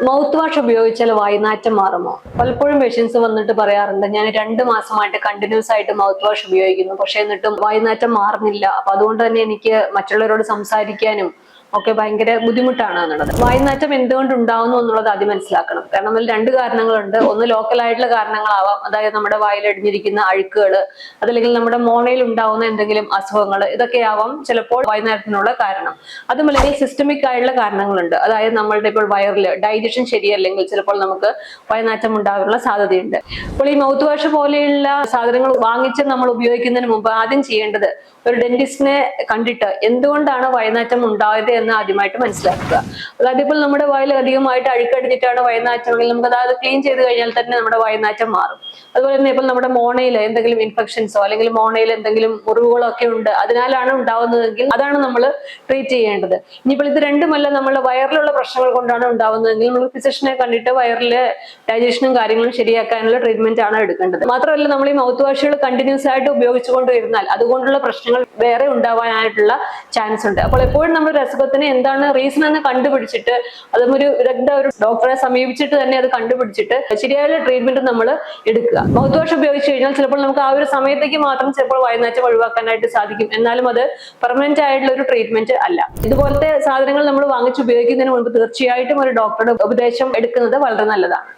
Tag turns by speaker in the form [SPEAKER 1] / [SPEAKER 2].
[SPEAKER 1] Mouth wash ഉപയോഗിച്ചാൽ വായുനാറ്റം മാറുമോ? പലപ്പോഴും പേഷ്യൻസ് വന്നിട്ട് പറയാറുണ്ട്, ഞാൻ 2 മാസമായിട്ട് കണ്ടിന്യൂസ് ആയിട്ട് മൗത്ത് വാഷ് ഉപയോഗിക്കുന്നു, പക്ഷെ എന്നിട്ടും വായുനാറ്റം മാറുന്നില്ല. അപ്പൊ അതുകൊണ്ട് തന്നെ എനിക്ക് മറ്റുള്ളവരോട് സംസാരിക്കാനും ഒക്കെ ഭയങ്കര ബുദ്ധിമുട്ടാണ് എന്നുള്ളത്. വായുനാറ്റം എന്തുകൊണ്ട് ഉണ്ടാവുന്നു എന്നുള്ളത് ആദ്യം മനസ്സിലാക്കണം. കാരണം അതിൽ 2 കാരണങ്ങളുണ്ട്. ഒന്ന് ലോക്കൽ ആയിട്ടുള്ള കാരണങ്ങളാവാം, അതായത് നമ്മുടെ വായിൽ അടിഞ്ഞിരിക്കുന്ന അഴുക്കുകൾ, അതല്ലെങ്കിൽ നമ്മുടെ മോണയിൽ ഉണ്ടാവുന്ന എന്തെങ്കിലും അസുഖങ്ങൾ, ഇതൊക്കെയാവാം ചിലപ്പോൾ വായുനാറ്റത്തിനുള്ള കാരണം. അതുമല്ലെങ്കിൽ സിസ്റ്റമിക് ആയിട്ടുള്ള കാരണങ്ങളുണ്ട്. അതായത് നമ്മളുടെ ഇപ്പോൾ വയറിൽ ഡൈജഷൻ ശരിയല്ലെങ്കിൽ ചിലപ്പോൾ നമുക്ക് വായുനാറ്റം ഉണ്ടാകാനുള്ള സാധ്യതയുണ്ട്. അപ്പോൾ ഈ മൗത്ത് വാഷ് പോലെയുള്ള സാധനങ്ങൾ വാങ്ങിച്ച് നമ്മൾ ഉപയോഗിക്കുന്നതിന് മുമ്പ് ആദ്യം ചെയ്യേണ്ടത് ഒരു ഡെന്റിസ്റ്റിനെ കണ്ടിട്ട് എന്തുകൊണ്ടാണ് വായുനാറ്റം ഉണ്ടായത് എന്ന് ആദ്യമായിട്ട് മനസ്സിലാക്കുക. അതായത് ഇപ്പോൾ നമ്മുടെ വായിൽ അധികമായിട്ട് അഴുക്കടിഞ്ഞിട്ടാണ് വായുനാറ്റമെങ്കിൽ നമുക്ക് അതായത് ക്ലീൻ ചെയ്ത് കഴിഞ്ഞാൽ തന്നെ നമ്മുടെ വായുനാറ്റം മാറും. അതുപോലെ തന്നെ ഇപ്പോൾ നമ്മുടെ മോണയിൽ എന്തെങ്കിലും ഇൻഫെക്ഷൻസോ അല്ലെങ്കിൽ മോണയിൽ എന്തെങ്കിലും മുറിവുകളോ ഒക്കെ ഉണ്ട്, അതിനാലാണ് ഉണ്ടാവുന്നതെങ്കിൽ അതാണ് നമ്മൾ ട്രീറ്റ് ചെയ്യേണ്ടത്. ഇനിയിപ്പോൾ ഇത് രണ്ടുമല്ല, നമ്മുടെ വയറിലുള്ള പ്രശ്നങ്ങൾ കൊണ്ടാണ് ഉണ്ടാവുന്നതെങ്കിൽ നമ്മൾ ഫിസിഷ്യനെ കണ്ടിട്ട് വയറിലെ ഡൈജഷനും കാര്യങ്ങളും ശരിയാക്കാനുള്ള ട്രീറ്റ്മെന്റ് ആണ് എടുക്കേണ്ടത്. മാത്രമല്ല, നമ്മൾ ഈ മൗത്ത് വാഷുകൾ കണ്ടിന്യൂസ് ആയിട്ട് ഉപയോഗിച്ചുകൊണ്ടിരുന്നാൽ അതുകൊണ്ടുള്ള പ്രശ്നങ്ങൾ വേറെ ഉണ്ടാവാനായിട്ടുള്ള ചാൻസ് ഉണ്ട്. അപ്പോൾ എപ്പോഴും നമ്മൾ ഒരു അസുഖത്തിന് എന്താണ് റീസൺ എന്ന് കണ്ടുപിടിച്ചിട്ട് അതും ഒരു ഡോക്ടറെ സമീപിച്ചിട്ട് തന്നെ അത് കണ്ടുപിടിച്ചിട്ട് ശരിയായ ട്രീറ്റ്മെന്റ് നമ്മൾ എടുക്കുക. മൗത്ത് വാഷ് ഉപയോഗിച്ച് കഴിഞ്ഞാൽ ചിലപ്പോൾ നമുക്ക് ആ ഒരു സമയത്തേക്ക് മാത്രം ചിലപ്പോൾ വായുനാറ്റം ഒഴിവാക്കാനായിട്ട് സാധിക്കും, എന്നാലും അത് പെർമനന്റ് ആയിട്ടുള്ള ഒരു ട്രീറ്റ്മെന്റ് അല്ല. ഇതുപോലത്തെ സാധനങ്ങൾ നമ്മൾ വാങ്ങിച്ച് ഉപയോഗിക്കുന്നതിന് മുൻപ് തീർച്ചയായിട്ടും ഒരു ഡോക്ടറുടെ ഉപദേശം എടുക്കുന്നത് വളരെ നല്ലതാണ്.